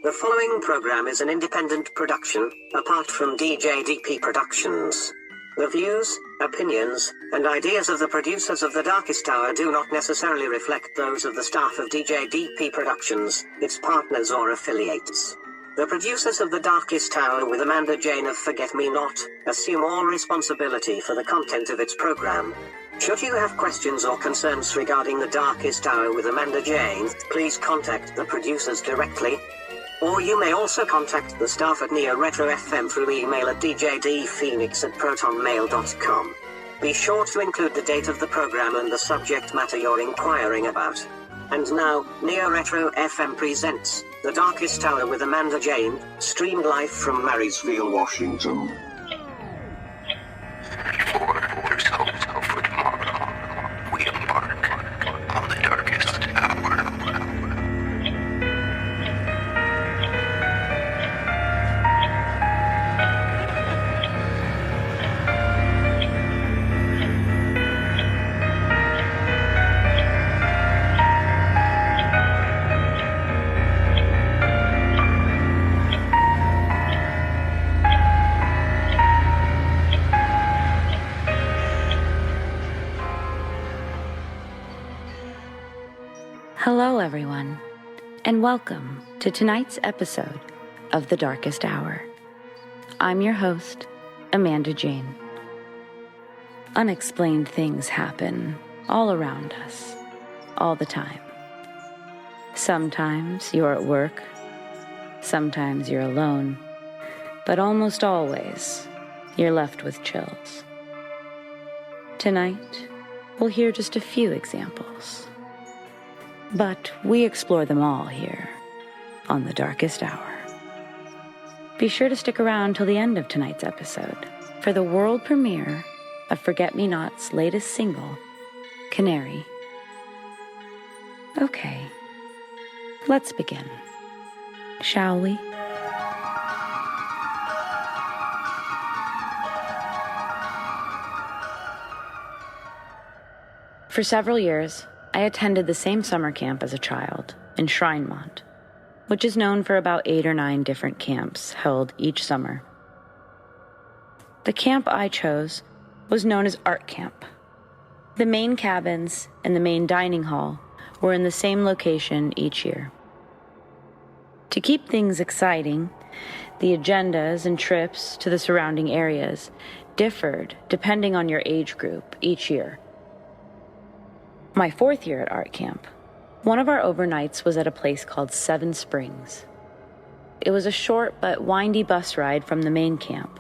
The following program is an independent production, apart from DJDP Productions. The views, opinions, and ideas of the producers of The Darkest Hour do not necessarily reflect those of the staff of DJDP Productions, its partners or affiliates. The producers of The Darkest Hour with Amanda Jane of Forget Me Not assume all responsibility for the content of its program. Should you have questions or concerns regarding The Darkest Hour with Amanda Jane, please contact the producers directly. Or you may also contact the staff at Neo Retro FM through email at djdphoenix@protonmail.com. Be sure to include the date of the program and the subject matter you're inquiring about. And now, Neo Retro FM presents The Darkest Hour with Amanda Jane, streamed live from Marysville, Washington. For tomorrow, we embark on the darkest hour. Hello, everyone, and welcome to tonight's episode of The Darkest Hour. I'm your host, Amanda Jane. Unexplained things happen all around us, all the time. Sometimes you're at work, sometimes you're alone, but almost always you're left with chills. Tonight, we'll hear just a few examples. But we explore them all here on The Darkest Hour. Be sure to stick around till the end of tonight's episode for the world premiere of Forget Me Not's latest single, Canary. Okay, let's begin, shall we? For several years, I attended the same summer camp as a child in Shrinemont, which is known for about 8 or 9 different camps held each summer. The camp I chose was known as Art Camp. The main cabins and the main dining hall were in the same location each year. To keep things exciting, the agendas and trips to the surrounding areas differed depending on your age group each year. My 4th year at Art Camp, one of our overnights was at a place called Seven Springs. It was a short but windy bus ride from the main camp.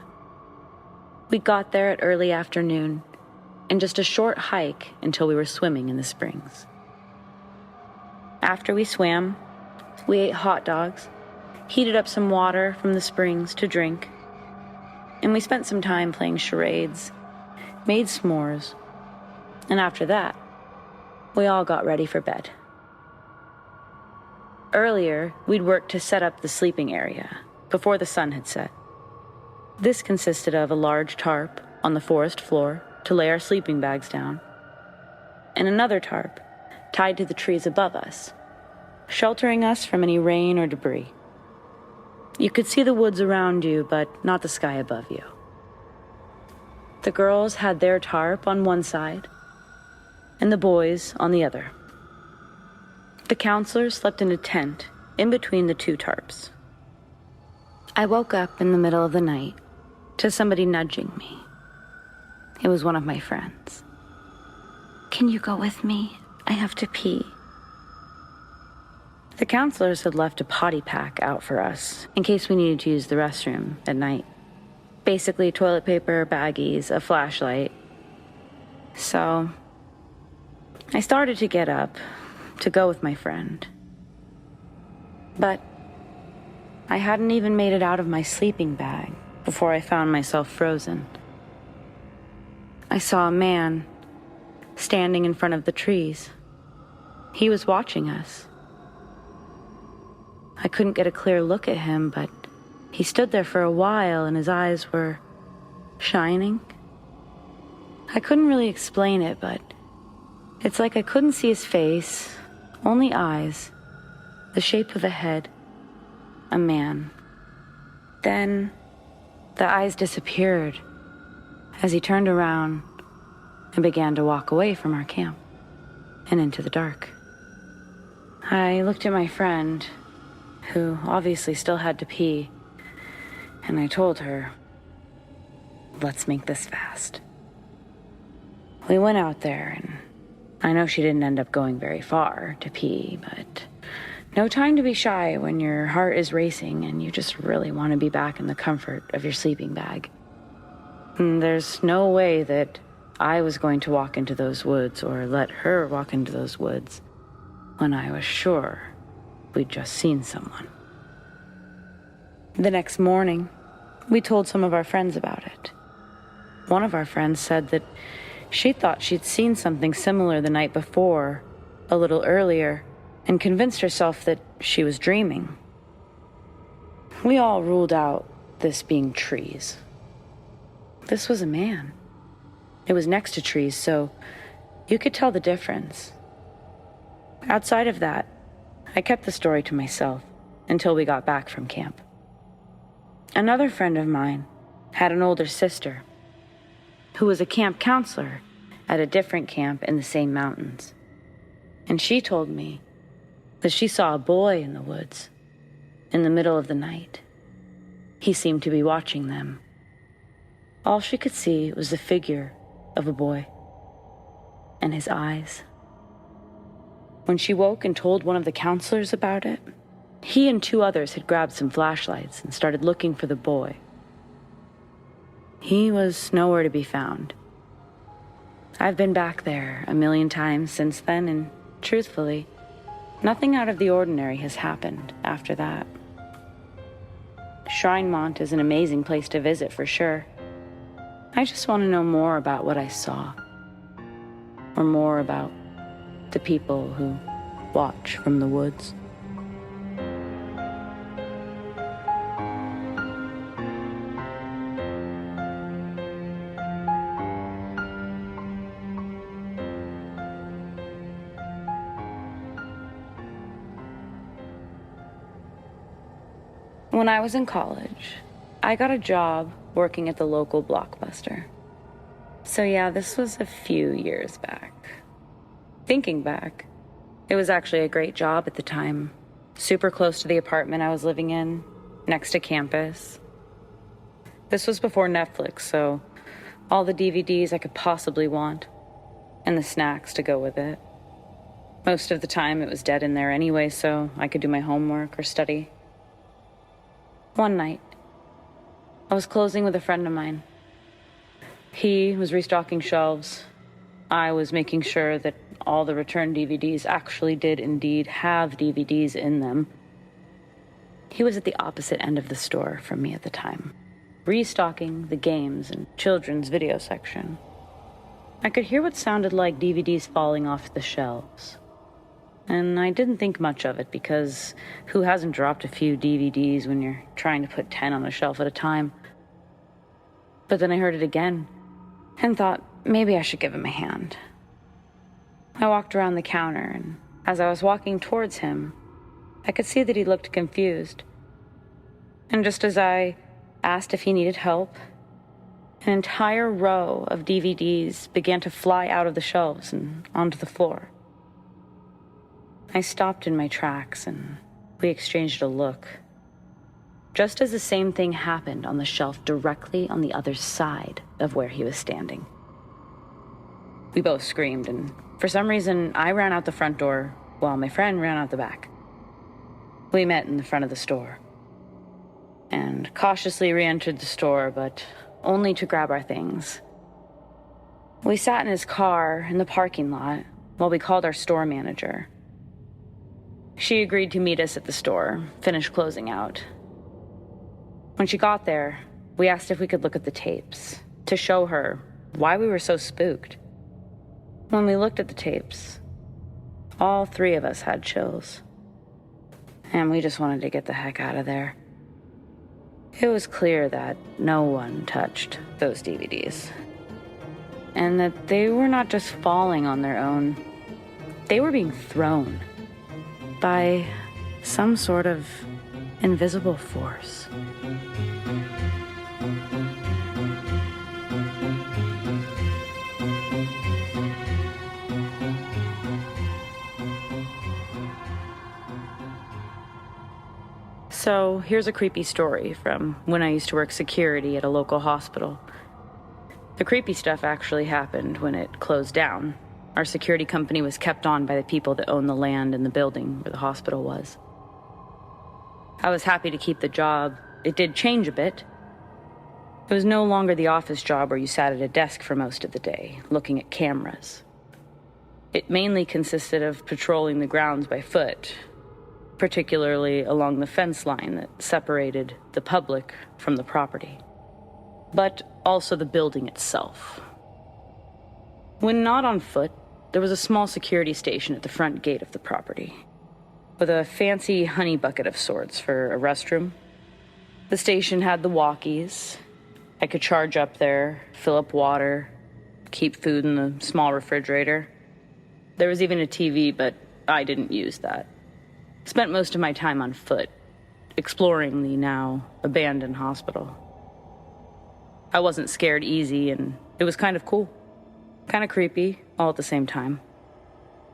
We got there at early afternoon, and just a short hike until we were swimming in the springs. After we swam, we ate hot dogs, heated up some water from the springs to drink, and we spent some time playing charades, made s'mores, and after that, we all got ready for bed. Earlier, we'd worked to set up the sleeping area before the sun had set. This consisted of a large tarp on the forest floor to lay our sleeping bags down, and another tarp tied to the trees above us, sheltering us from any rain or debris. You could see the woods around you, but not the sky above you. The girls had their tarp on one side, and the boys on the other. The counselors slept in a tent in between the 2 tarps. I woke up in the middle of the night to somebody nudging me. It was one of my friends. "Can you go with me? I have to pee." The counselors had left a potty pack out for us in case we needed to use the restroom at night. Basically toilet paper, baggies, a flashlight. So I started to get up to go with my friend. But I hadn't even made it out of my sleeping bag before I found myself frozen. I saw a man standing in front of the trees. He was watching us. I couldn't get a clear look at him, but he stood there for a while and his eyes were shining. I couldn't really explain it, but it's like I couldn't see his face, only eyes, the shape of a head, a man. Then the eyes disappeared as he turned around and began to walk away from our camp and into the dark. I looked at my friend, who obviously still had to pee, and I told her, let's make this fast. We went out there, and I know she didn't end up going very far to pee, but no time to be shy when your heart is racing and you just really want to be back in the comfort of your sleeping bag. And there's no way that I was going to walk into those woods or let her walk into those woods when I was sure we'd just seen someone. The next morning, we told some of our friends about it. One of our friends said that she thought she'd seen something similar the night before, a little earlier, and convinced herself that she was dreaming. We all ruled out this being trees. This was a man. It was next to trees, so you could tell the difference. Outside of that, I kept the story to myself until we got back from camp. Another friend of mine had an older sister who was a camp counselor at a different camp in the same mountains. And she told me that she saw a boy in the woods in the middle of the night. He seemed to be watching them. All she could see was the figure of a boy and his eyes. When she woke and told one of the counselors about it, he and 2 others had grabbed some flashlights and started looking for the boy. He was nowhere to be found. I've been back there a million times since then, and truthfully, nothing out of the ordinary has happened after that. Shrinemont is an amazing place to visit for sure. I just want to know more about what I saw, or more about the people who watch from the woods. When I was in college, I got a job working at the local Blockbuster. So yeah, this was a few years back. Thinking back, it was actually a great job at the time. Super close to the apartment I was living in, next to campus. This was before Netflix, so all the DVDs I could possibly want, and the snacks to go with it. Most of the time it was dead in there anyway, so I could do my homework or study. One night, I was closing with a friend of mine. He was restocking shelves. I was making sure that all the returned DVDs actually did indeed have DVDs in them. He was at the opposite end of the store from me at the time, restocking the games and children's video section. I could hear what sounded like DVDs falling off the shelves. And I didn't think much of it because who hasn't dropped a few DVDs when you're trying to put 10 on a shelf at a time? But then I heard it again and thought maybe I should give him a hand. I walked around the counter, and as I was walking towards him, I could see that he looked confused. And just as I asked if he needed help, an entire row of DVDs began to fly out of the shelves and onto the floor. I stopped in my tracks, and we exchanged a look. Just as the same thing happened on the shelf directly on the other side of where he was standing. We both screamed, and for some reason, I ran out the front door while my friend ran out the back. We met in the front of the store and cautiously re-entered the store, but only to grab our things. We sat in his car in the parking lot while we called our store manager. She agreed to meet us at the store, finish closing out. When she got there, we asked if we could look at the tapes to show her why we were so spooked. When we looked at the tapes, all 3 of us had chills. And we just wanted to get the heck out of there. It was clear that no one touched those DVDs. And that they were not just falling on their own. They were being thrown by some sort of invisible force. So here's a creepy story from when I used to work security at a local hospital. The creepy stuff actually happened when it closed down. Our security company was kept on by the people that owned the land and the building where the hospital was. I was happy to keep the job. It did change a bit. It was no longer the office job where you sat at a desk for most of the day, looking at cameras. It mainly consisted of patrolling the grounds by foot, particularly along the fence line that separated the public from the property, but also the building itself. When not on foot, there was a small security station at the front gate of the property, with a fancy honey bucket of sorts for a restroom. The station had the walkies. I could charge up there, fill up water, keep food in the small refrigerator. There was even a TV, but I didn't use that. Spent most of my time on foot, exploring the now abandoned hospital. I wasn't scared easy, and it was kind of cool. Kind of creepy, all at the same time.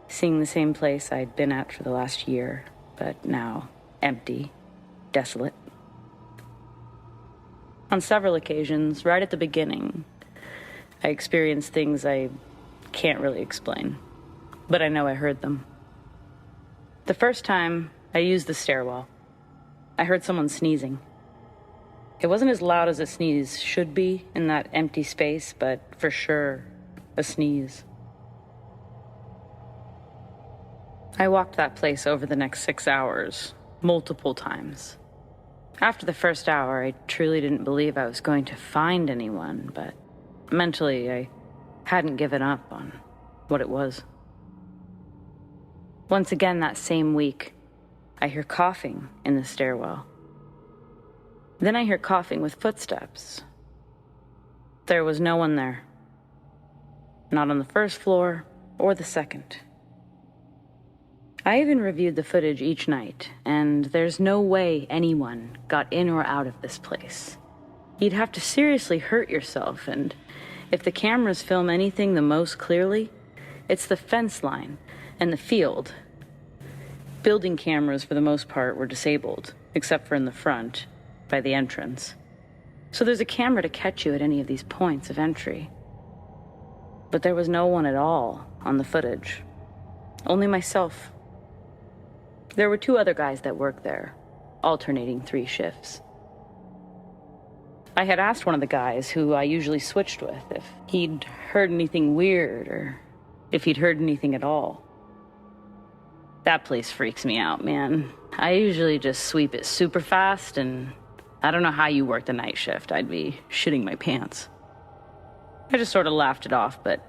Seeing the same place I'd been at for the last year, but now empty, desolate. On several occasions, right at the beginning, I experienced things I can't really explain, but I know I heard them. The first time, I used the stairwell. I heard someone sneezing. It wasn't as loud as a sneeze should be in that empty space, but for sure, a sneeze. I walked that place over the next 6 hours, multiple times. After the first hour, I truly didn't believe I was going to find anyone, but mentally, I hadn't given up on what it was. Once again that same week, I hear coughing in the stairwell. Then I hear coughing with footsteps. There was no one there. Not on the first floor or the second. I even reviewed the footage each night, and there's no way anyone got in or out of this place. You'd have to seriously hurt yourself, and if the cameras film anything the most clearly, it's the fence line and the field. Building cameras, for the most part, were disabled, except for in the front, by the entrance. So there's a camera to catch you at any of these points of entry. But there was no one at all on the footage. Only myself. There were 2 other guys that worked there, alternating 3 shifts. I had asked one of the guys, who I usually switched with, if he'd heard anything weird, or if he'd heard anything at all. That place freaks me out, man. I usually just sweep it super fast, and I don't know how you work the night shift. I'd be shitting my pants. I just sort of laughed it off, but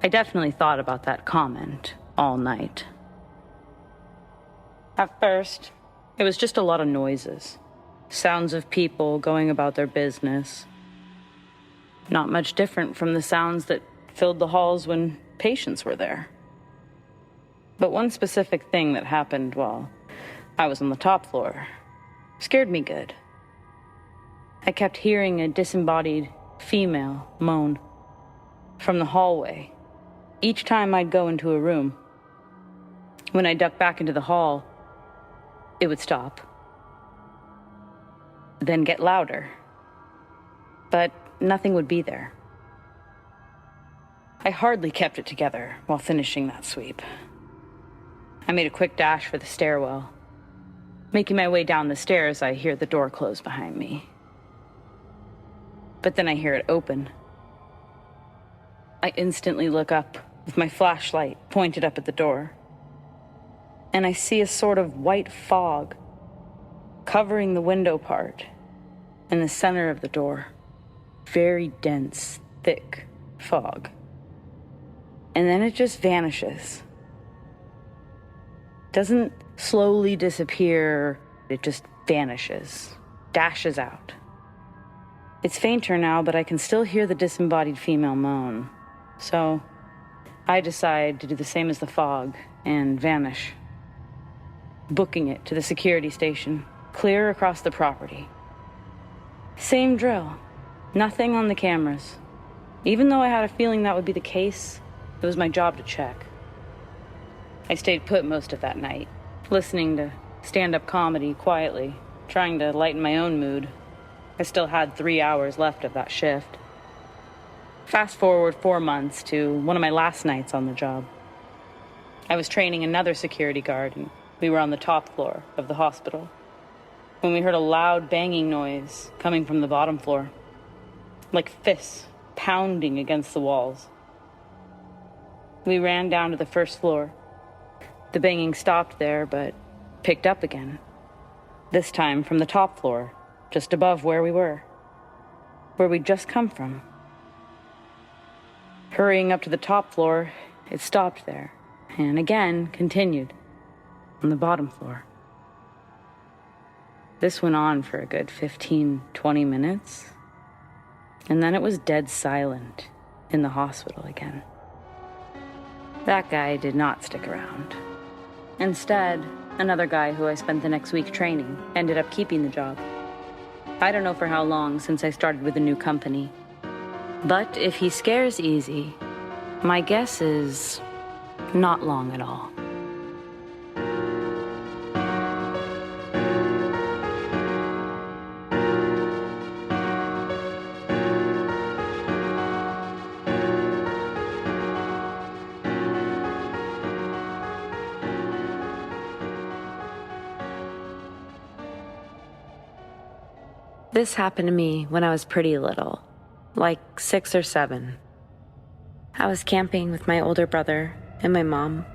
I definitely thought about that comment all night. At first, it was just a lot of noises. Sounds of people going about their business. Not much different from the sounds that filled the halls when patients were there. But one specific thing that happened while I was on the top floor scared me good. I kept hearing a disembodied female moan from the hallway each time I'd go into a room. When I ducked back into the hall, it would stop, then get louder, but nothing would be there. I hardly kept it together while finishing that sweep. I made a quick dash for the stairwell. Making my way down the stairs, I hear the door close behind me. But then I hear it open. I instantly look up with my flashlight pointed up at the door, and I see a sort of white fog covering the window part in the center of the door. Very dense, thick fog. And then it just vanishes. Doesn't slowly disappear, it just vanishes, dashes out. It's fainter now, but I can still hear the disembodied female moan. So I decide to do the same as the fog and vanish, booking it to the security station clear across the property. Same drill. Nothing on the cameras. Even though I had a feeling that would be the case, it was my job to check. I stayed put most of that night, listening to stand-up comedy quietly, trying to lighten my own mood. I still had 3 hours left of that shift. Fast forward 4 months to one of my last nights on the job. I was training another security guard, and we were on the top floor of the hospital when we heard a loud banging noise coming from the bottom floor, like fists pounding against the walls. We ran down to the first floor. The banging stopped there, but picked up again. This time from the top floor, just above where we were, where we'd just come from. Hurrying up to the top floor, it stopped there, and again continued on the bottom floor. This went on for a good 15-20 minutes, and then it was dead silent in the hospital again. That guy did not stick around. Instead, another guy who I spent the next week training ended up keeping the job. I don't know for how long since I started with a new company, but if he scares easy, my guess is not long at all. This happened to me when I was pretty little, like 6 or 7. I was camping with my older brother and my mom.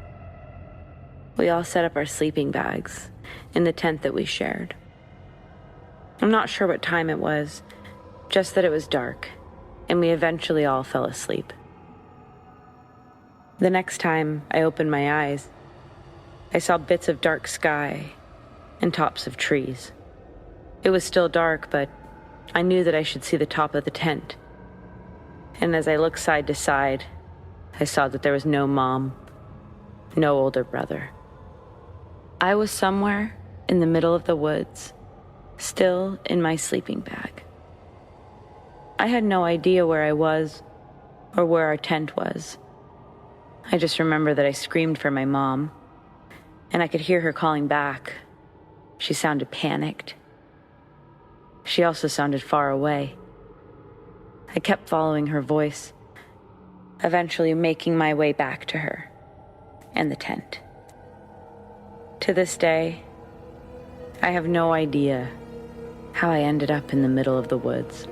We all set up our sleeping bags in the tent that we shared. I'm not sure what time it was, just that it was dark, and we eventually all fell asleep. The next time I opened my eyes, I saw bits of dark sky and tops of trees. It was still dark, but I knew that I should see the top of the tent. And as I looked side to side, I saw that there was no mom, no older brother. I was somewhere in the middle of the woods, still in my sleeping bag. I had no idea where I was or where our tent was. I just remember that I screamed for my mom, and I could hear her calling back. She sounded panicked. She also sounded far away. I kept following her voice, eventually making my way back to her and the tent. To this day, I have no idea how I ended up in the middle of the woods,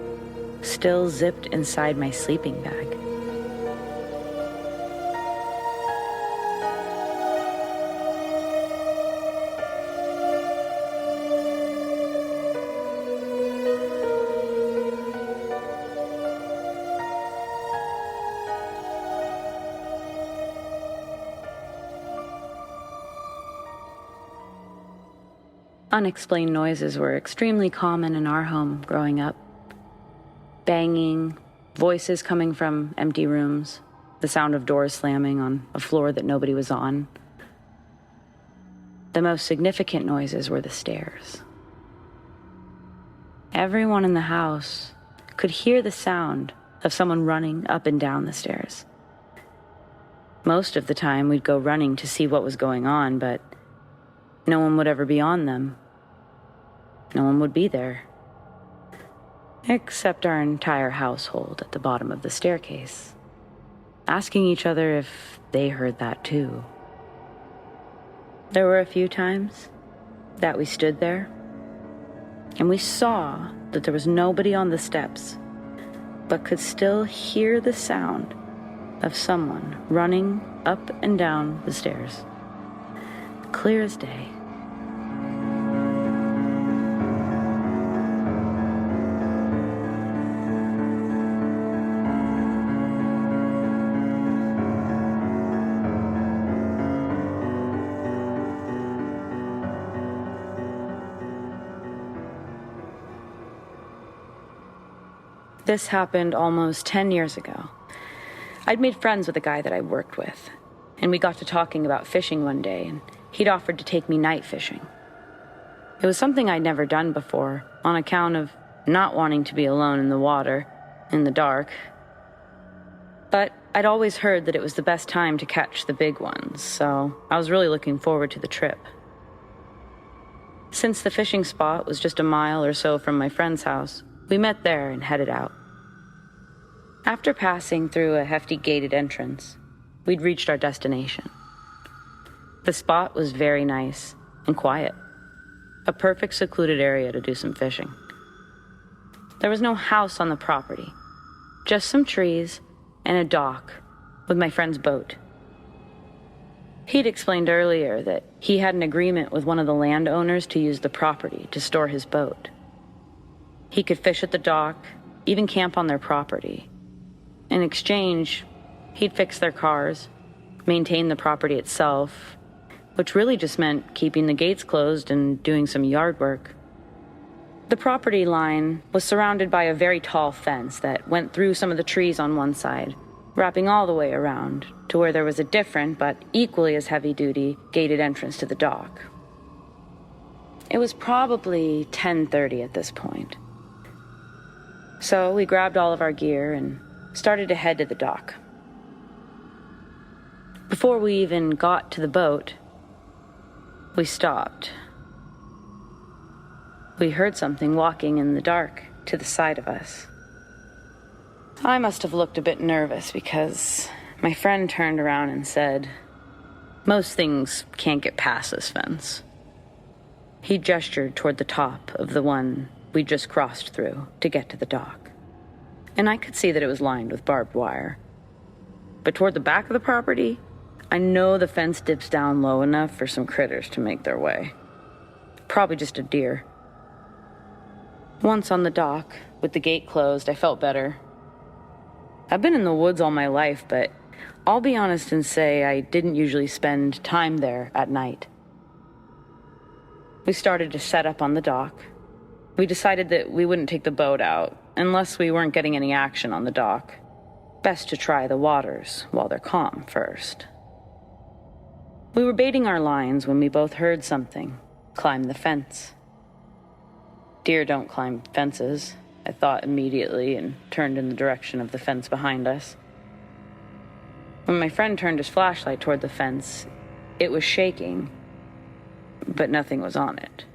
still zipped inside my sleeping bag. Unexplained noises were extremely common in our home growing up. Banging, voices coming from empty rooms, the sound of doors slamming on a floor that nobody was on. The most significant noises were the stairs. Everyone in the house could hear the sound of someone running up and down the stairs. Most of the time we'd go running to see what was going on, but no one would ever be on them. No one would be there. Except our entire household at the bottom of the staircase, asking each other if they heard that too. There were a few times that we stood there, and we saw that there was nobody on the steps, but could still hear the sound of someone running up and down the stairs. Clear as day. This happened almost 10 years ago. I'd made friends with a guy that I worked with, and we got to talking about fishing one day, and he'd offered to take me night fishing. It was something I'd never done before, on account of not wanting to be alone in the water, in the dark. But I'd always heard that it was the best time to catch the big ones, so I was really looking forward to the trip. Since the fishing spot was just a mile or so from my friend's house, we met there and headed out. After passing through a hefty gated entrance, we'd reached our destination. The spot was very nice and quiet, a perfect secluded area to do some fishing. There was no house on the property, just some trees and a dock with my friend's boat. He'd explained earlier that he had an agreement with one of the landowners to use the property to store his boat. He could fish at the dock, even camp on their property. In exchange, he'd fix their cars, maintain the property itself, which really just meant keeping the gates closed and doing some yard work. The property line was surrounded by a very tall fence that went through some of the trees on one side, wrapping all the way around to where there was a different but equally as heavy-duty gated entrance to the dock. It was probably 10:30 at this point. So we grabbed all of our gear and started to head to the dock. Before we even got to the boat, we stopped. We heard something walking in the dark to the side of us. I must have looked a bit nervous because my friend turned around and said, "Most things can't get past this fence." He gestured toward the top of the one we just crossed through to get to the dock, and I could see that it was lined with barbed wire. But toward the back of the property, I know the fence dips down low enough for some critters to make their way. Probably just a deer. Once on the dock, with the gate closed, I felt better. I've been in the woods all my life, but I'll be honest and say I didn't usually spend time there at night. We started to set up on the dock. We decided that we wouldn't take the boat out unless we weren't getting any action on the dock. Best to try the waters while they're calm first. We were baiting our lines when we both heard something climb the fence. Deer don't climb fences, I thought immediately, and turned in the direction of the fence behind us. When my friend turned his flashlight toward the fence, it was shaking, but nothing was on it.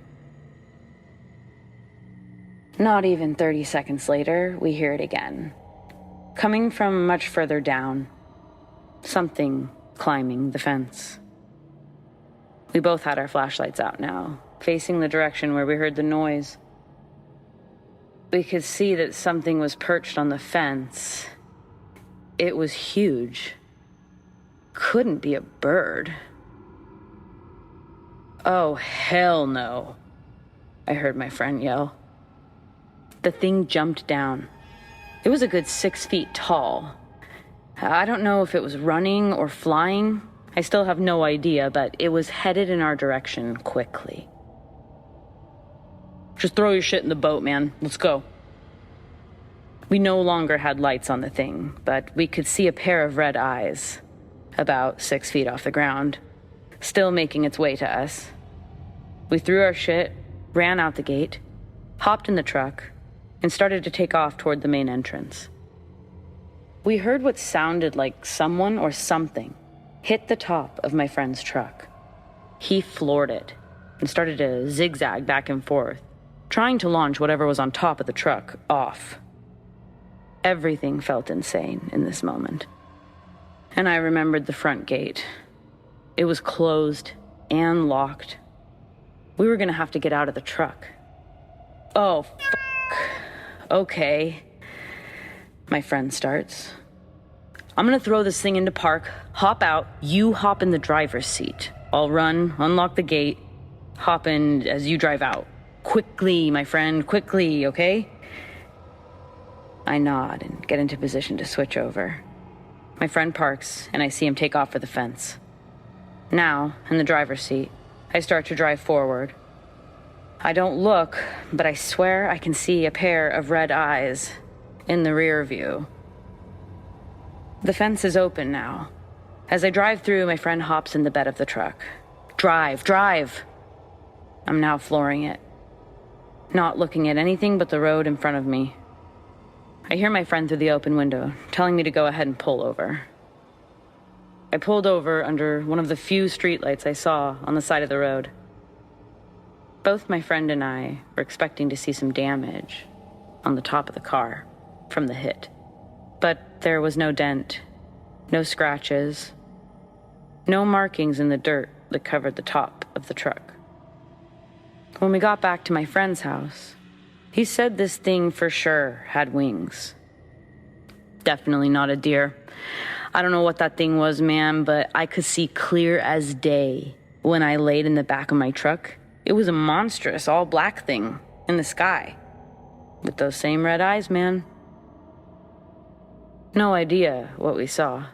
Not even 30 seconds later, we hear it again. Coming from much further down, something climbing the fence. We both had our flashlights out now, facing the direction where we heard the noise. We could see that something was perched on the fence. It was huge. Couldn't be a bird. "Oh, hell no," I heard my friend yell. The thing jumped down. It was a good 6 feet tall. I don't know if it was running or flying. I still have no idea, but it was headed in our direction quickly. "Just throw your shit in the boat, man. Let's go." We no longer had lights on the thing, but we could see a pair of red eyes, about 6 feet off the ground, still making its way to us. We threw our shit, ran out the gate, hopped in the truck, and started to take off toward the main entrance. We heard what sounded like someone or something hit the top of my friend's truck. He floored it and started to zigzag back and forth, trying to launch whatever was on top of the truck off. Everything felt insane in this moment. And I remembered the front gate. It was closed and locked. We were gonna have to get out of the truck. "Oh, okay," my friend starts. "I'm gonna throw this thing into park, hop out, you hop in the driver's seat. I'll run, unlock the gate, hop in as you drive out. Quickly, my friend, quickly, okay?" I nod and get into position to switch over. My friend parks, and I see him take off for the fence. Now, in the driver's seat, I start to drive forward. I don't look, but I swear I can see a pair of red eyes in the rear view. The fence is open now. As I drive through, my friend hops in the bed of the truck. Drive, drive!" I'm now flooring it, not looking at anything but the road in front of me. I hear my friend through the open window, telling me to go ahead and pull over. I pulled over under one of the few streetlights I saw on the side of the road. Both my friend and I were expecting to see some damage on the top of the car from the hit. But there was no dent, no scratches, no markings in the dirt that covered the top of the truck. When we got back to my friend's house, he said this thing for sure had wings. Definitely not a deer. I don't know what that thing was, man, but I could see clear as day when I laid in the back of my truck. It was a monstrous, all-black thing in the sky, with those same red eyes, man. No idea what we saw,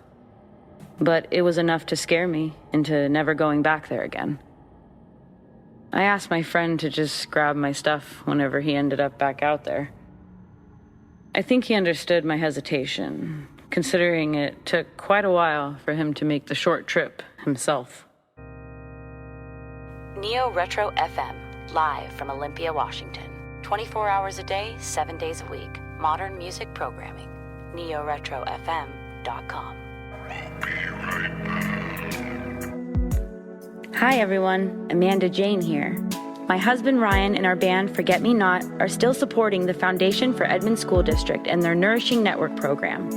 but it was enough to scare me into never going back there again. I asked my friend to just grab my stuff whenever he ended up back out there. I think he understood my hesitation, considering it took quite a while for him to make the short trip himself. Neo Retro FM, live from Olympia, Washington. 24 hours a day, 7 days a week. Modern music programming. NeoRetroFM.com. Hi everyone, Amanda Jane here. My husband Ryan and our band Forget Me Not are still supporting the Foundation for Edmond School District and their Nourishing Network program.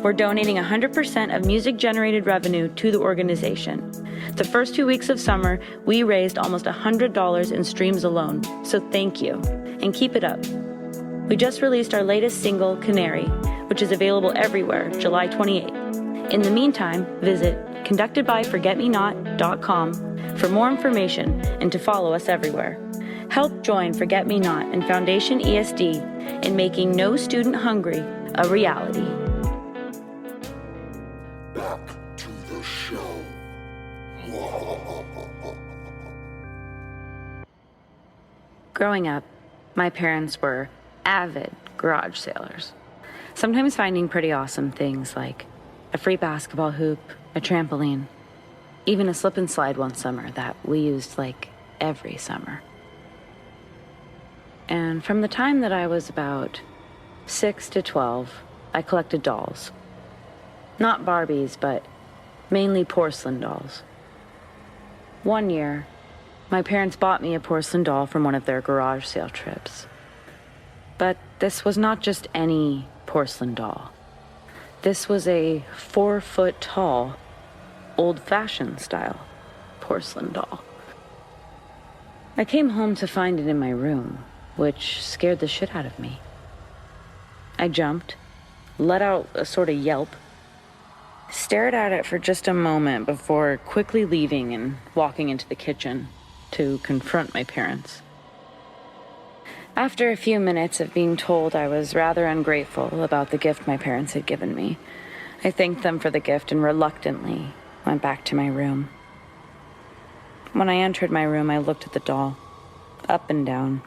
We're donating 100% of music-generated revenue to the organization. The first 2 weeks of summer, we raised almost $100 in streams alone, so thank you, and keep it up. We just released our latest single, Canary, which is available everywhere, July 28th. In the meantime, visit conductedbyforgetmenot.com for more information and to follow us everywhere. Help join Forget Me Not and Foundation ESD in making No Student Hungry a reality. Back to the show. Growing up, my parents were avid garage sailors, sometimes finding pretty awesome things like a free basketball hoop, a trampoline, even a slip and slide one summer that we used like every summer. And from the time that I was about 6 to 12, I collected dolls. Not Barbies, but mainly porcelain dolls. One year, my parents bought me a porcelain doll from one of their garage sale trips. But this was not just any porcelain doll. This was a 4-foot-tall, old-fashioned style porcelain doll. I came home to find it in my room, which scared the shit out of me. I jumped, let out a sort of yelp, stared at it for just a moment before quickly leaving and walking into the kitchen to confront my parents. After a few minutes of being told I was rather ungrateful about the gift my parents had given me, I thanked them for the gift and reluctantly went back to my room. When I entered my room, I looked at the doll, up and down,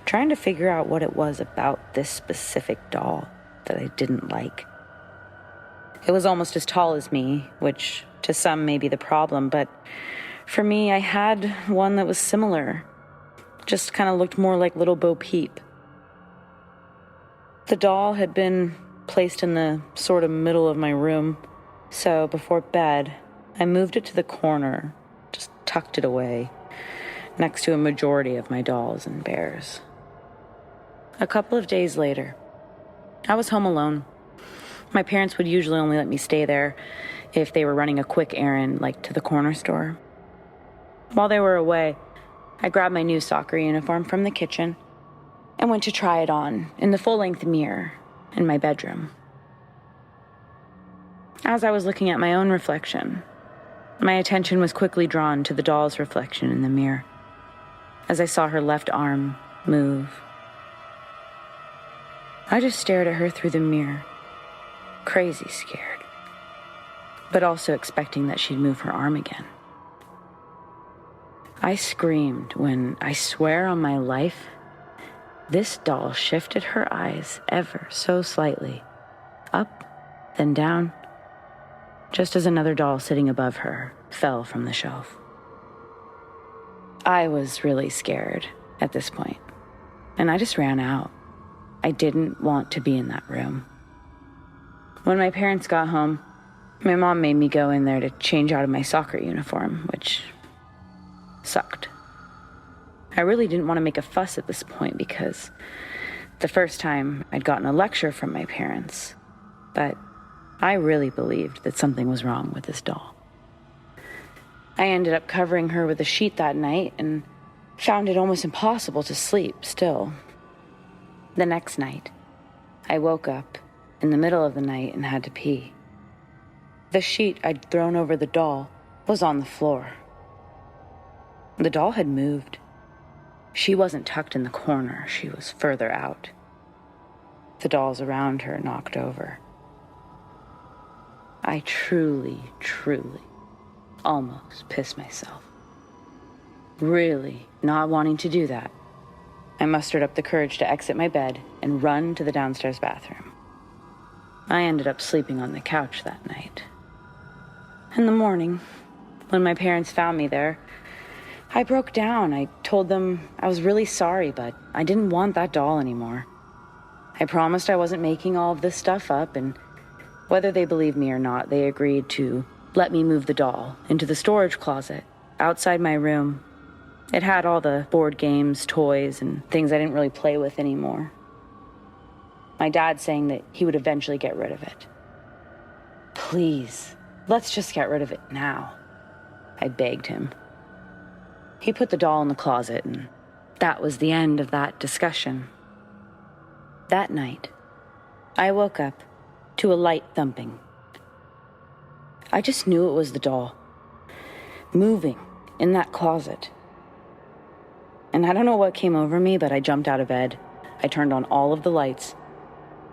trying to figure out what it was about this specific doll that I didn't like. It was almost as tall as me, which to some may be the problem, but for me, I had one that was similar. Just kind of looked more like Little Bo Peep. The doll had been placed in the sort of middle of my room, so before bed, I moved it to the corner, just tucked it away, next to a majority of my dolls and bears. A couple of days later, I was home alone. My parents would usually only let me stay there if they were running a quick errand, like to the corner store. While they were away, I grabbed my new soccer uniform from the kitchen and went to try it on in the full-length mirror in my bedroom. As I was looking at my own reflection, my attention was quickly drawn to the doll's reflection in the mirror as I saw her left arm move. I just stared at her through the mirror, crazy scared, but also expecting that she'd move her arm again. I screamed when, I swear on my life, this doll shifted her eyes ever so slightly, up, then down, just as another doll sitting above her fell from the shelf. I was really scared at this point, and I just ran out. I didn't want to be in that room. When my parents got home, my mom made me go in there to change out of my soccer uniform, which sucked. I really didn't want to make a fuss at this point because the first time I'd gotten a lecture from my parents, but I really believed that something was wrong with this doll. I ended up covering her with a sheet that night and found it almost impossible to sleep still. The next night, I woke up in the middle of the night and had to pee. The sheet I'd thrown over the doll was on the floor. The doll had moved. She wasn't tucked in the corner, she was further out. The dolls around her knocked over. I truly almost pissed myself. Really not wanting to do that, I mustered up the courage to exit my bed and run to the downstairs bathroom. I ended up sleeping on the couch that night. In the morning, when my parents found me there, I broke down. I told them I was really sorry, but I didn't want that doll anymore. I promised I wasn't making all of this stuff up, and whether they believed me or not, they agreed to let me move the doll into the storage closet outside my room. It had all the board games, toys, and things I didn't really play with anymore. My dad saying that he would eventually get rid of it. Please, let's just get rid of it now, I begged him. He put the doll in the closet, and that was the end of that discussion. That night, I woke up to a light thumping. I just knew it was the doll, moving in that closet. And I don't know what came over me, but I jumped out of bed. I turned on all of the lights.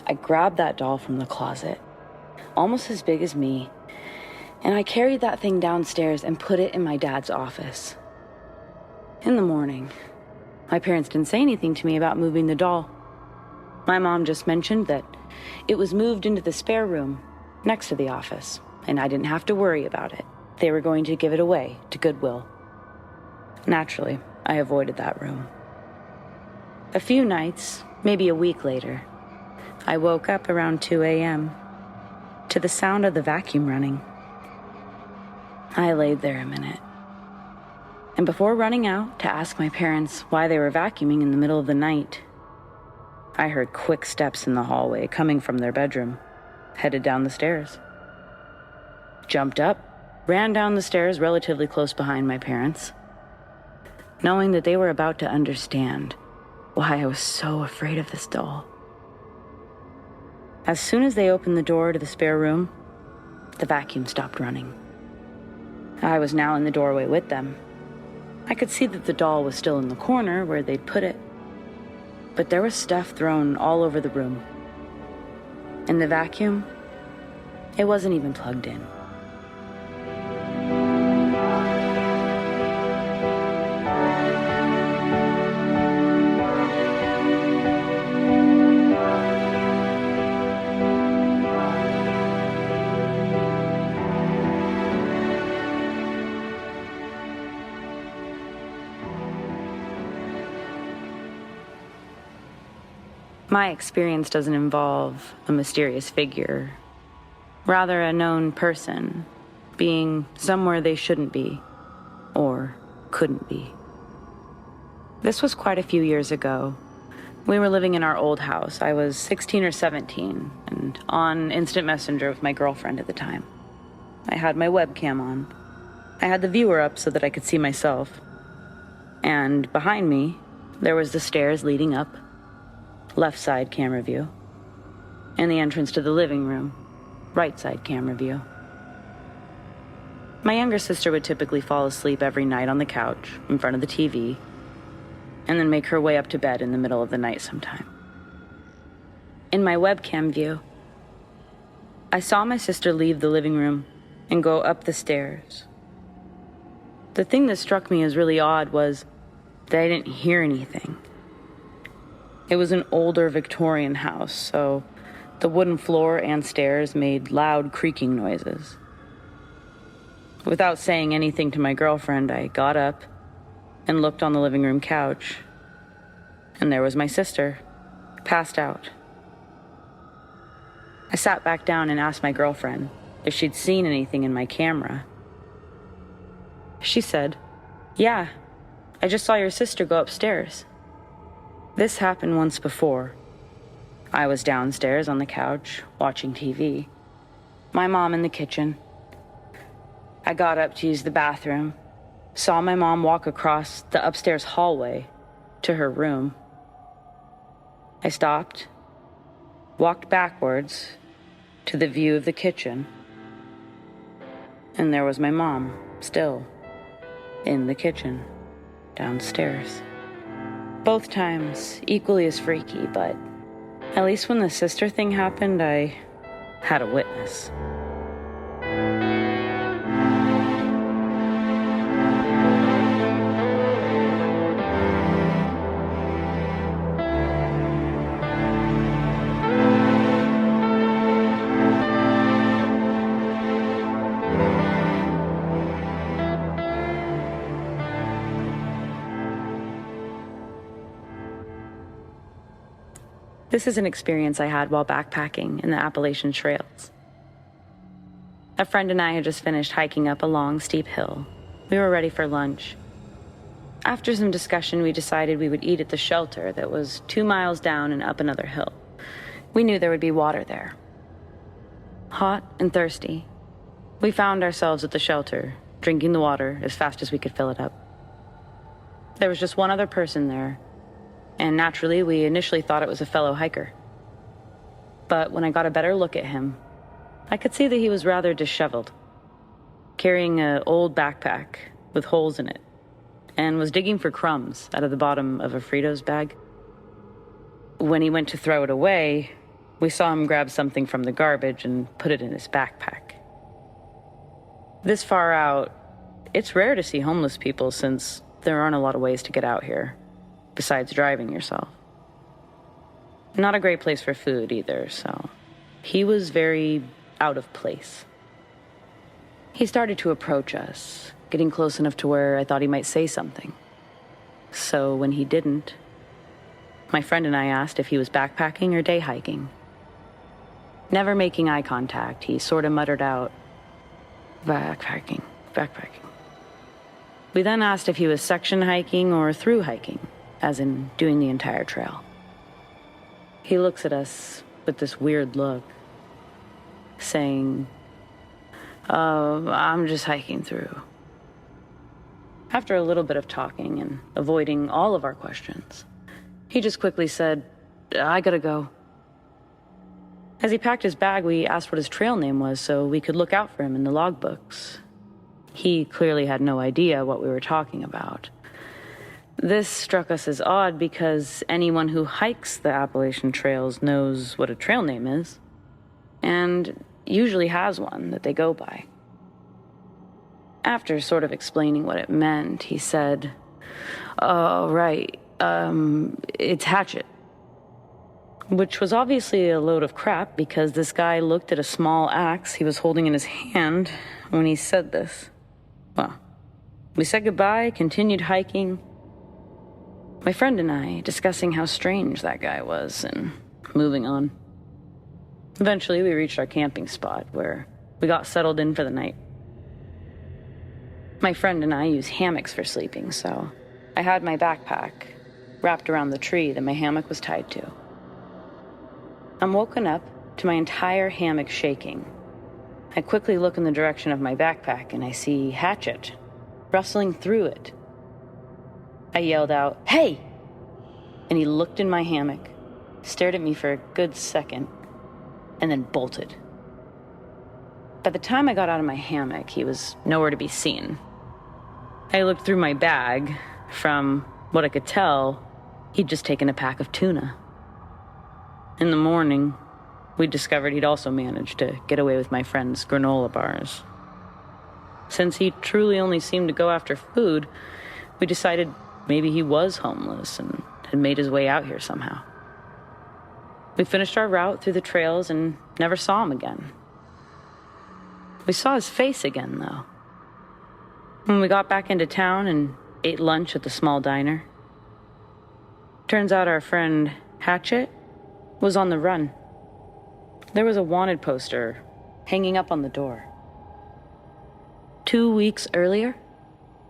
I grabbed that doll from the closet, almost as big as me, and I carried that thing downstairs and put it in my dad's office. In the morning, my parents didn't say anything to me about moving the doll. My mom just mentioned that it was moved into the spare room next to the office, and I didn't have to worry about it. They were going to give it away to Goodwill. Naturally, I avoided that room. A few nights, maybe a week later, I woke up around 2 a.m. to the sound of the vacuum running. I laid there a minute. And before running out to ask my parents why they were vacuuming in the middle of the night, I heard quick steps in the hallway coming from their bedroom, headed down the stairs. Jumped up, ran down the stairs relatively close behind my parents, knowing that they were about to understand why I was so afraid of this doll. As soon as they opened the door to the spare room, the vacuum stopped running. I was now in the doorway with them. I could see that the doll was still in the corner where they'd put it, but there was stuff thrown all over the room. And the vacuum, it wasn't even plugged in. My experience doesn't involve a mysterious figure, rather a known person being somewhere they shouldn't be, or couldn't be. This was quite a few years ago. We were living in our old house. I was 16 or 17, and on Instant Messenger with my girlfriend at the time. I had my webcam on. I had the viewer up so that I could see myself. And behind me, there was the stairs leading up, left side camera view, and the entrance to the living room, right side camera view. My younger sister would typically fall asleep every night on the couch in front of the TV, and then make her way up to bed in the middle of the night sometime. In my webcam view, I saw my sister leave the living room and go up the stairs. The thing that struck me as really odd was that I didn't hear anything. It was an older Victorian house, so the wooden floor and stairs made loud creaking noises. Without saying anything to my girlfriend, I got up and looked on the living room couch, and there was my sister, passed out. I sat back down and asked my girlfriend if she'd seen anything in my camera. She said, "Yeah, I just saw your sister go upstairs." This happened once before. I was downstairs on the couch, watching TV. My mom in the kitchen. I got up to use the bathroom, saw my mom walk across the upstairs hallway to her room. I stopped, walked backwards to the view of the kitchen, and there was my mom, still in the kitchen, downstairs. Both times equally as freaky, but at least when the sister thing happened, I had a witness. This is an experience I had while backpacking in the Appalachian trails. A friend and I had just finished hiking up a long, steep hill. We were ready for lunch. After some discussion, we decided we would eat at the shelter that was 2 miles down and up another hill. We knew there would be water there. Hot and thirsty, we found ourselves at the shelter, drinking the water as fast as we could fill it up. There was just one other person there, and naturally, we initially thought it was a fellow hiker. But when I got a better look at him, I could see that he was rather disheveled, carrying an old backpack with holes in it, and was digging for crumbs out of the bottom of a Fritos bag. When he went to throw it away, we saw him grab something from the garbage and put it in his backpack. This far out, it's rare to see homeless people since there aren't a lot of ways to get out here, besides driving yourself. Not a great place for food either, so he was very out of place. He started to approach us, getting close enough to where I thought he might say something. So when he didn't, my friend and I asked if he was backpacking or day hiking. Never making eye contact, he sort of muttered out, "Backpacking, backpacking." We then asked if he was section hiking or through hiking, as in doing the entire trail. He looks at us with this weird look, saying, "I'm just hiking through." After a little bit of talking and avoiding all of our questions, he just quickly said, "I gotta go." As he packed his bag, we asked what his trail name was so we could look out for him in the logbooks. He clearly had no idea what we were talking about. This struck us as odd because anyone who hikes the Appalachian trails knows what a trail name is, and usually has one that they go by. After sort of explaining what it meant, he said, "Oh, right, it's Hatchet." Which was obviously a load of crap because this guy looked at a small axe he was holding in his hand when he said this. Well, we said goodbye, continued hiking. My friend and I discussing how strange that guy was and moving on. Eventually, we reached our camping spot where we got settled in for the night. My friend and I use hammocks for sleeping, so I had my backpack wrapped around the tree that my hammock was tied to. I'm woken up to my entire hammock shaking. I quickly look in the direction of my backpack and I see Hatchet rustling through it. I yelled out, "Hey!" And he looked in my hammock, stared at me for a good second, and then bolted. By the time I got out of my hammock, he was nowhere to be seen. I looked through my bag. From what I could tell, he'd just taken a pack of tuna. In the morning, we discovered he'd also managed to get away with my friend's granola bars. Since he truly only seemed to go after food, we decided maybe he was homeless and had made his way out here somehow. We finished our route through the trails and never saw him again. We saw his face again, though. When we got back into town and ate lunch at the small diner. Turns out our friend Hatchet was on the run. There was a wanted poster hanging up on the door. 2 weeks earlier,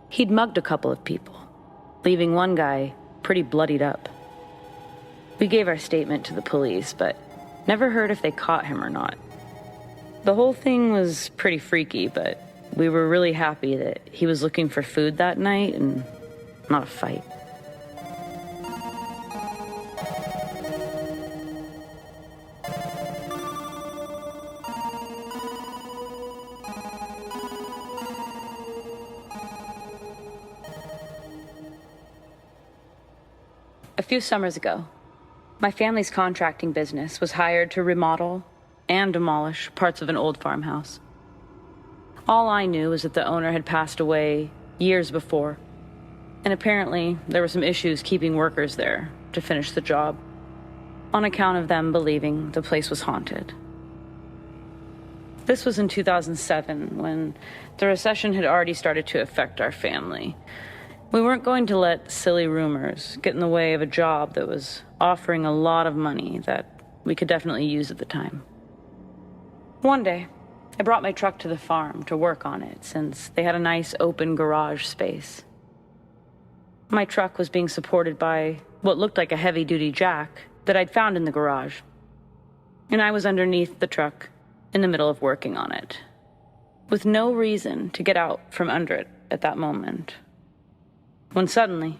he'd mugged a couple of people, leaving one guy pretty bloodied up. We gave our statement to the police, but never heard if they caught him or not. The whole thing was pretty freaky, but we were really happy that he was looking for food that night and not a fight. A few summers ago, my family's contracting business was hired to remodel and demolish parts of an old farmhouse. All I knew was that the owner had passed away years before, and apparently there were some issues keeping workers there to finish the job, on account of them believing the place was haunted. This was in 2007, when the recession had already started to affect our family. We weren't going to let silly rumors get in the way of a job that was offering a lot of money that we could definitely use at the time. One day, I brought my truck to the farm to work on it, since they had a nice open garage space. My truck was being supported by what looked like a heavy-duty jack that I'd found in the garage, and I was underneath the truck in the middle of working on it, with no reason to get out from under it at that moment, when suddenly,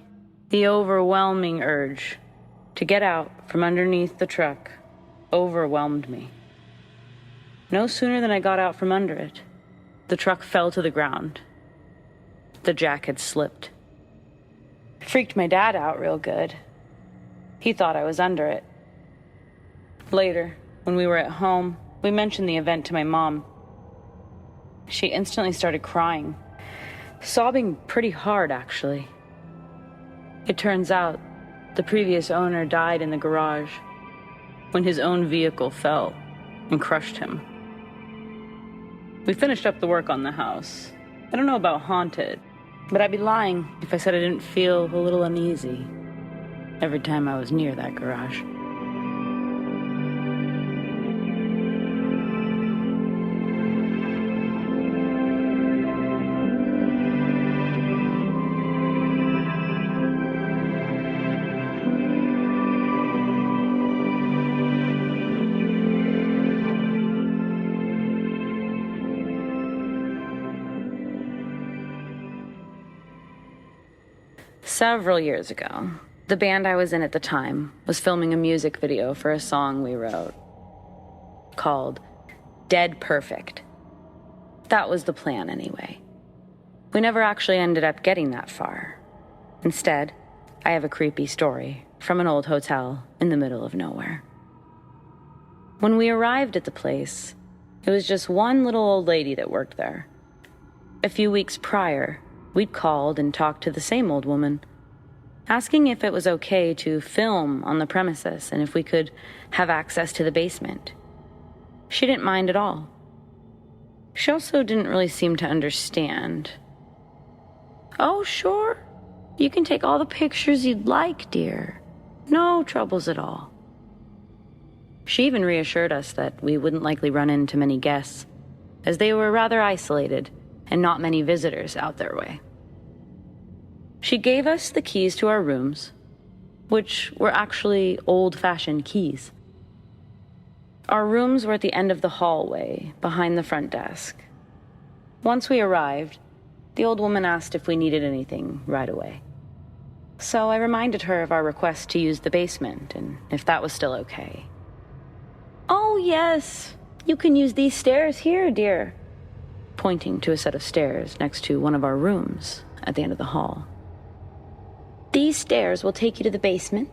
the overwhelming urge to get out from underneath the truck overwhelmed me. No sooner than I got out from under it, the truck fell to the ground. The jack had slipped. It freaked my dad out real good. He thought I was under it. Later, when we were at home, we mentioned the event to my mom. She instantly started crying, sobbing pretty hard, actually. It turns out the previous owner died in the garage when his own vehicle fell and crushed him. We finished up the work on the house. I don't know about haunted, but I'd be lying if I said I didn't feel a little uneasy every time I was near that garage. Several years ago, the band I was in at the time was filming a music video for a song we wrote called Dead Perfect. That was the plan anyway. We never actually ended up getting that far. Instead, I have a creepy story from an old hotel in the middle of nowhere. When we arrived at the place, it was just one little old lady that worked there. A few weeks prior, we'd called and talked to the same old woman, asking if it was okay to film on the premises and if we could have access to the basement. She didn't mind at all. She also didn't really seem to understand. "Oh, sure. You can take all the pictures you'd like, dear. No troubles at all." She even reassured us that we wouldn't likely run into many guests, as they were rather isolated and not many visitors out their way. She gave us the keys to our rooms, which were actually old-fashioned keys. Our rooms were at the end of the hallway, behind the front desk. Once we arrived, the old woman asked if we needed anything right away. So I reminded her of our request to use the basement, and if that was still okay. "Oh, yes, you can use these stairs here, dear," pointing to a set of stairs next to one of our rooms at the end of the hall. "These stairs will take you to the basement.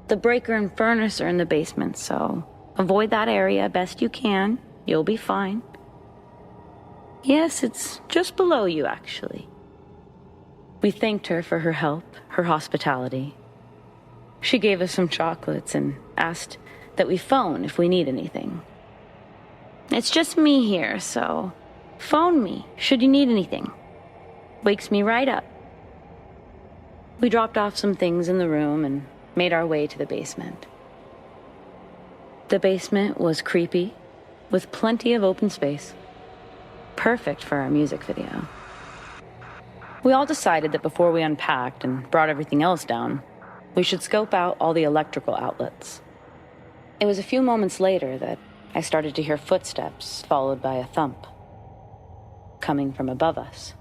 The breaker and furnace are in the basement, so avoid that area best you can. You'll be fine." "Yes, it's just below you, actually." We thanked her for her help, her hospitality. She gave us some chocolates and asked that we phone if we need anything. "It's just me here, so phone me should you need anything. Wakes me right up." We dropped off some things in the room and made our way to the basement. The basement was creepy, with plenty of open space. Perfect for our music video. We all decided that before we unpacked and brought everything else down, we should scope out all the electrical outlets. It was a few moments later that I started to hear footsteps, followed by a thump, coming from above us.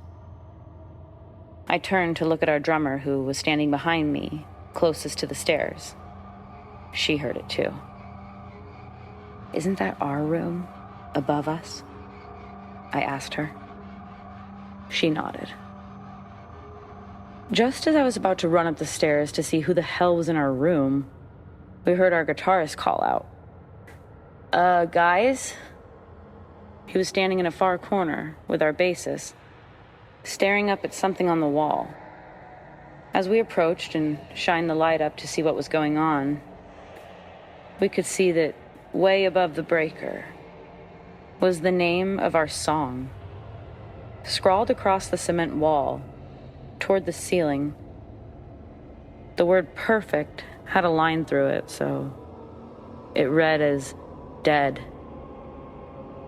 I turned to look at our drummer, who was standing behind me, closest to the stairs. She heard it too. "Isn't that our room, above us?" I asked her. She nodded. Just as I was about to run up the stairs to see who the hell was in our room, we heard our guitarist call out. Guys?" He was standing in a far corner with our bassist, staring up at something on the wall. As we approached and shined the light up to see what was going on, we could see that way above the breaker was the name of our song, scrawled across the cement wall toward the ceiling. The word perfect had a line through it, so it read as dead.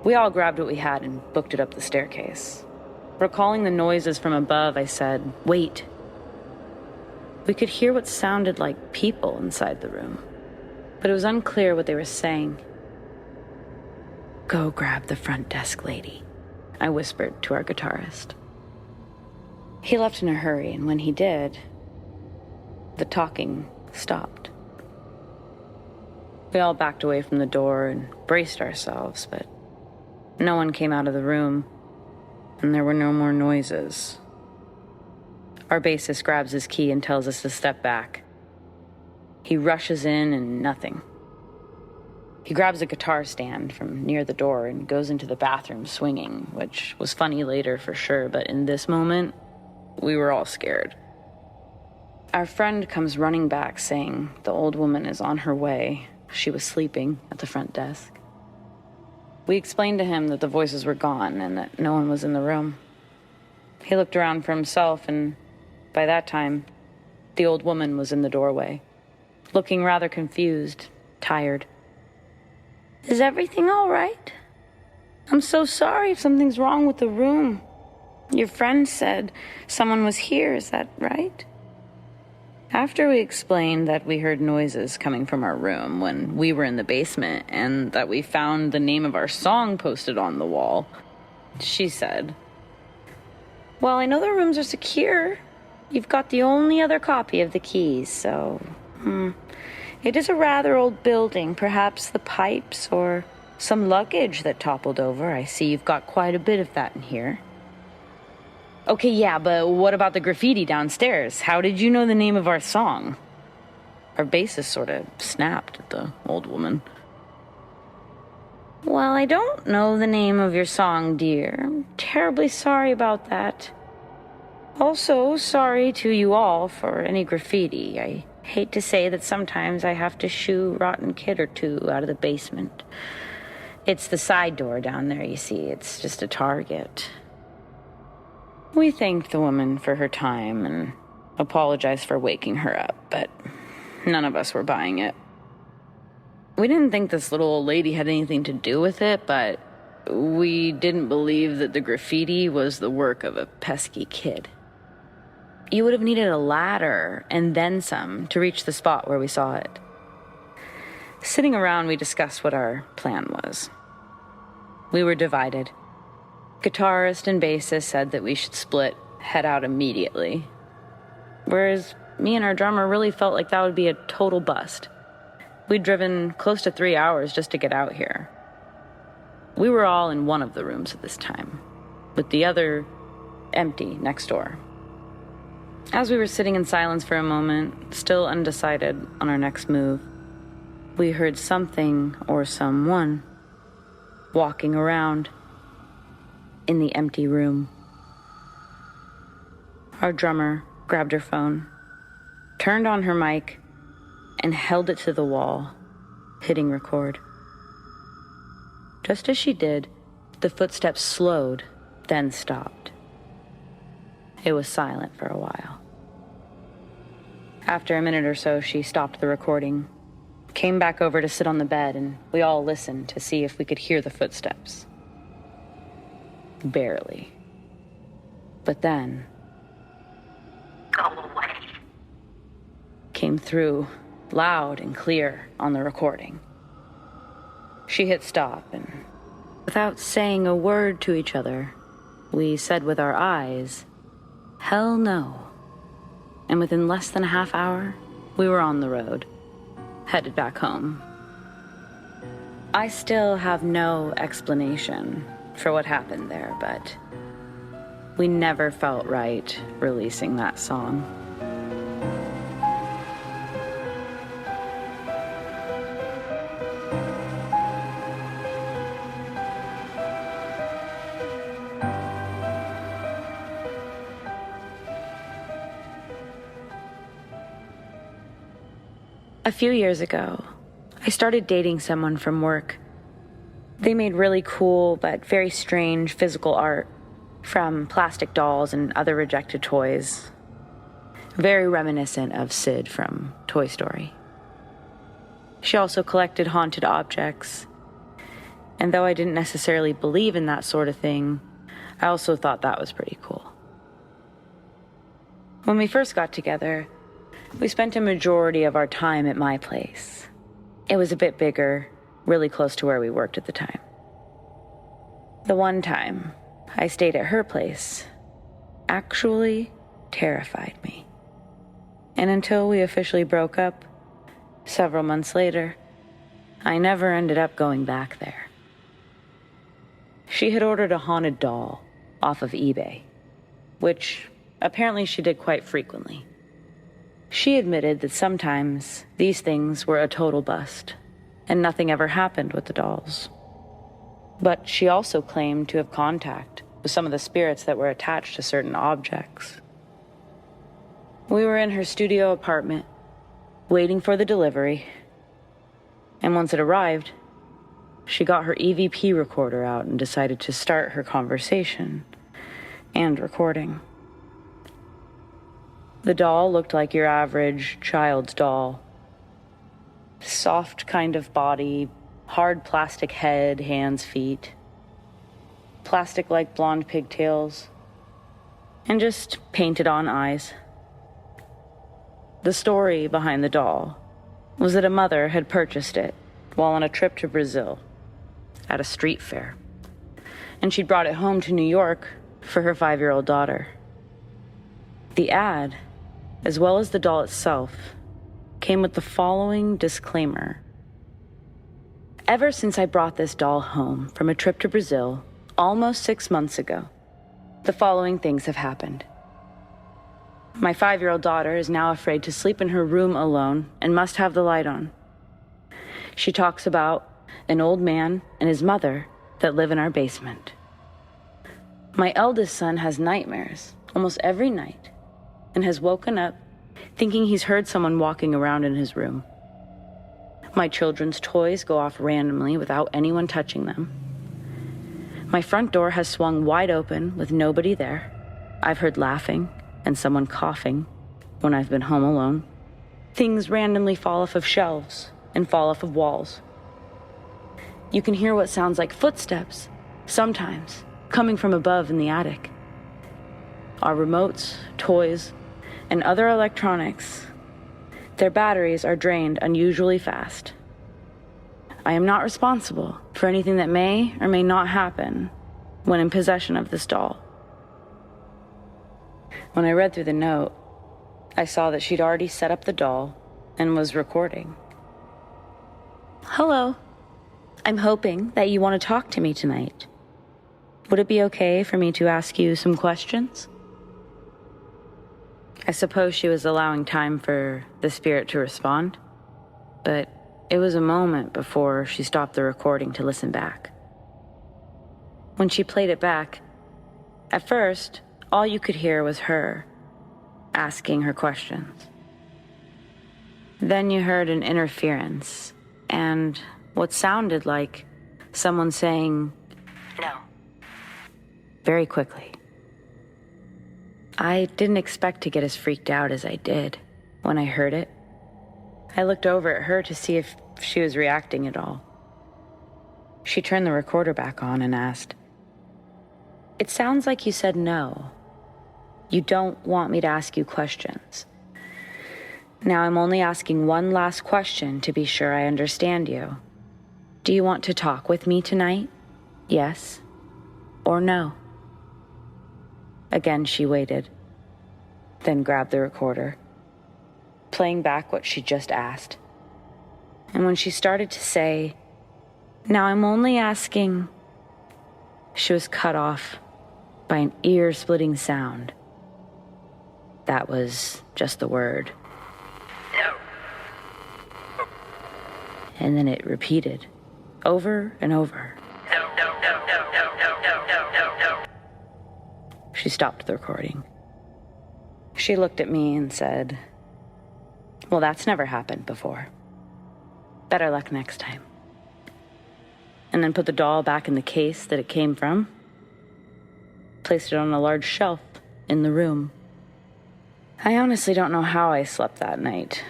We all grabbed what we had and booked it up the staircase. Recalling the noises from above, I said, "Wait." We could hear what sounded like people inside the room, but it was unclear what they were saying. "Go grab the front desk lady," I whispered to our guitarist. He left in a hurry, and when he did, the talking stopped. We all backed away from the door and braced ourselves, but no one came out of the room, and there were no more noises. Our bassist grabs his key and tells us to step back. He rushes in and nothing. He grabs a guitar stand from near the door and goes into the bathroom swinging, which was funny later for sure, but in this moment, we were all scared. Our friend comes running back saying the old woman is on her way. She was sleeping at the front desk. We explained to him that the voices were gone and that no one was in the room. He looked around for himself, and by that time, the old woman was in the doorway, looking rather confused, tired. "Is everything all right? I'm so sorry if something's wrong with the room. Your friend said someone was here, is that right?" After we explained that we heard noises coming from our room when we were in the basement and that we found the name of our song posted on the wall, she said, "Well, I know the rooms are secure. You've got the only other copy of the keys, so... It is a rather old building, perhaps the pipes or some luggage that toppled over. I see you've got quite a bit of that in here." "Okay, yeah, but what about the graffiti downstairs? How did you know the name of our song?" Our bassist sort of snapped at the old woman. "Well, I don't know the name of your song, dear. I'm terribly sorry about that. Also, sorry to you all for any graffiti. I hate to say that sometimes I have to shoo rotten kid or two out of the basement. It's the side door down there, you see. It's just a target." We thanked the woman for her time and apologized for waking her up, but none of us were buying it. We didn't think this little old lady had anything to do with it, but we didn't believe that the graffiti was the work of a pesky kid. You would have needed a ladder and then some to reach the spot where we saw it. Sitting around, we discussed what our plan was. We were divided. Guitarist and bassist said that we should split, head out immediately. Whereas me and our drummer really felt like that would be a total bust. We'd driven close to 3 hours just to get out here. We were all in one of the rooms at this time, with the other empty next door. As we were sitting in silence for a moment, still undecided on our next move, we heard something or someone walking around in the empty room. Our drummer grabbed her phone, turned on her mic, and held it to the wall, hitting record. Just as she did, the footsteps slowed, then stopped. It was silent for a while. After a minute or so, she stopped the recording, came back over to sit on the bed, and we all listened to see if we could hear the footsteps. Barely. But then... Go away. Came through, loud and clear on the recording. She hit stop, and without saying a word to each other, we said with our eyes, "Hell no." And within less than a half hour, we were on the road, headed back home. I still have no explanation for what happened there, but we never felt right releasing that song. A few years ago, I started dating someone from work. They made really cool but very strange physical art from plastic dolls and other rejected toys. Very reminiscent of Sid from Toy Story. She also collected haunted objects, and though I didn't necessarily believe in that sort of thing, I also thought that was pretty cool. When we first got together, we spent a majority of our time at my place. It was a bit bigger, really close to where we worked at the time. The one time I stayed at her place actually terrified me. And until we officially broke up, several months later, I never ended up going back there. She had ordered a haunted doll off of eBay, which apparently she did quite frequently. She admitted that sometimes these things were a total bust, and nothing ever happened with the dolls. But she also claimed to have contact with some of the spirits that were attached to certain objects. We were in her studio apartment, waiting for the delivery, and once it arrived, she got her EVP recorder out and decided to start her conversation and recording. The doll looked like your average child's doll. Soft kind of body, hard plastic head, hands, feet. Plastic-like blonde pigtails. And just painted on eyes. The story behind the doll was that a mother had purchased it while on a trip to Brazil at a street fair. And she'd brought it home to New York for her 5-year-old daughter. The ad, as well as the doll itself, came with the following disclaimer. Ever since I brought this doll home from a trip to Brazil almost 6 months ago, the following things have happened. My 5-year-old daughter is now afraid to sleep in her room alone and must have the light on. She talks about an old man and his mother that live in our basement. My eldest son has nightmares almost every night and has woken up thinking he's heard someone walking around in his room. My children's toys go off randomly without anyone touching them. My front door has swung wide open with nobody there. I've heard laughing and someone coughing when I've been home alone. Things randomly fall off of shelves and fall off of walls. You can hear what sounds like footsteps, sometimes, coming from above in the attic. Our remotes, toys, and other electronics, their batteries are drained unusually fast. I am not responsible for anything that may or may not happen when in possession of this doll. When I read through the note, I saw that she'd already set up the doll and was recording. Hello. I'm hoping that you want to talk to me tonight. Would it be okay for me to ask you some questions? I suppose she was allowing time for the spirit to respond, but it was a moment before she stopped the recording to listen back. When she played it back, at first, all you could hear was her asking her questions. Then you heard an interference and what sounded like someone saying, "No," very quickly. I didn't expect to get as freaked out as I did When I heard it, I looked over at her to see if she was reacting at all. She turned the recorder back on and asked, "It sounds like you said no. You don't want me to ask you questions. Now I'm only asking one last question to be sure I understand you. Do you want to talk with me tonight? Yes or no?" Again, she waited, then grabbed the recorder, playing back what she just asked. And when she started to say, "Now I'm only asking," she was cut off by an ear-splitting sound. That was just the word. And then it repeated, over and over. She stopped the recording. She looked at me and said, "Well, that's never happened before. Better luck next time." And then put the doll back in the case that it came from, placed it on a large shelf in the room. I honestly don't know how I slept that night.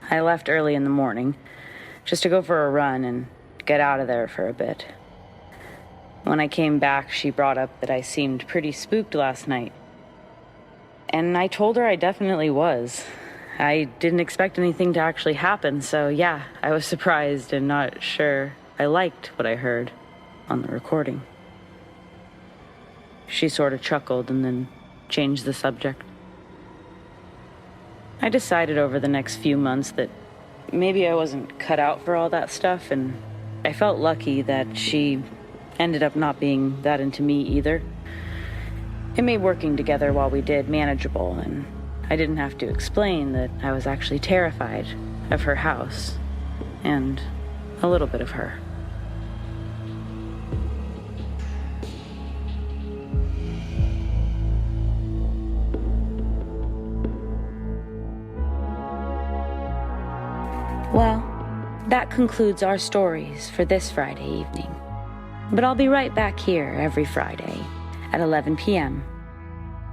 I left early in the morning, just to go for a run and get out of there for a bit. When I came back, she brought up that I seemed pretty spooked last night. And I told her I definitely was. I didn't expect anything to actually happen, so yeah, I was surprised and not sure I liked what I heard on the recording. She sort of chuckled and then changed the subject. I decided over the next few months that maybe I wasn't cut out for all that stuff, and I felt lucky that she ended up not being that into me either. It made working together while we did manageable, and I didn't have to explain that I was actually terrified of her house and a little bit of her. Well, that concludes our stories for this Friday evening. But I'll be right back here every Friday at 11 p.m.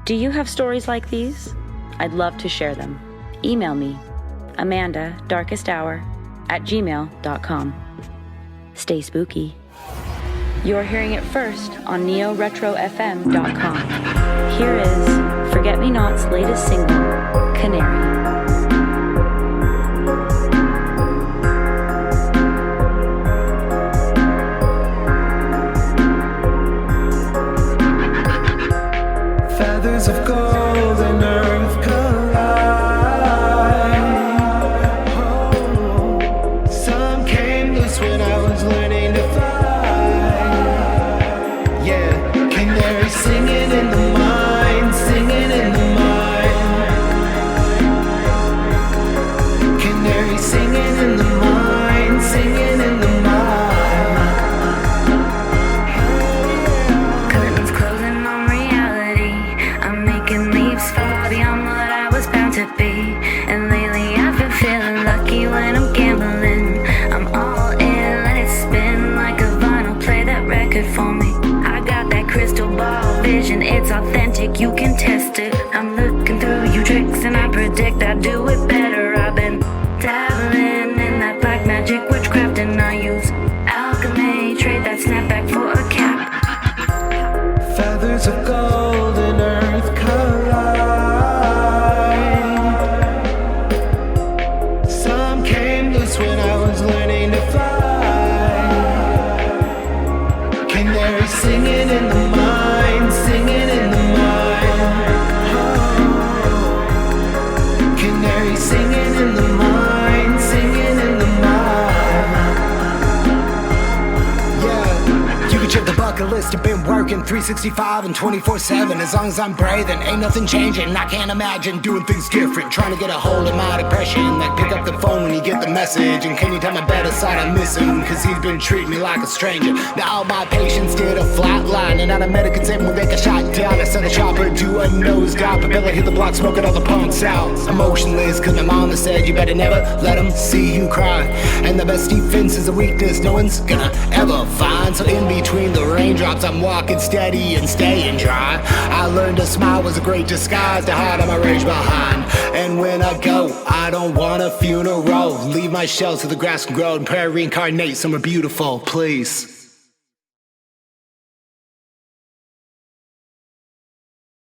Do you have stories like these? I'd love to share them. Email me, amandajanefmn@gmail.com. Stay spooky. You're hearing it first on neoretrofm.com. Here is Forget Me Not's latest single, Canary. Feathers of gold and earth collide. Some came loose when I was learning to fly. Yeah, canary singing in the mind, singing in the mind. Canary singing in the mind, singing in the mind. Curtains closing on reality. I'm making leaps far beyond what I was bound to be. And lately I've been feeling lucky when I'm gambling. I'm all in, let it spin like a vinyl. Play that record for me. I got that crystal ball vision, it's authentic, you can test it. I'm looking through you tricks and I predict I'll do it better. I've been dabbling in that black magic witchcraft and I use alchemy. Trade that snapback for a cap. Feathers of gold and earth collide. Some came loose when I was learning to fly. Canary singing in the mind, singing in the mind. Canary singing in the mind, singing in the mind. Yeah, you can check the bucket list. I've been working 365 and 24/7. As long as I'm breathing, ain't nothing changing. I can't imagine doing things different. Trying to get a hold of my depression. Like pick up the phone when you get the message. And can you tell my better side I miss him? Cause he's been treating me like a stranger. Now all my patients did a flat line. And out of medicine when they get shot down. I sent a chopper to a nosedive. Propeller hit the block smoking all the punks out. Emotionless cause my mama said you better never let him see you cry. And the best defense is a weakness no one's gonna ever find. So in between the raindrops, I'm walking steady and staying dry. I learned to smile was a great disguise to hide all my rage behind. And when I go, I don't want a funeral. Leave my shells so the grass can grow and pray I reincarnate somewhere beautiful, please.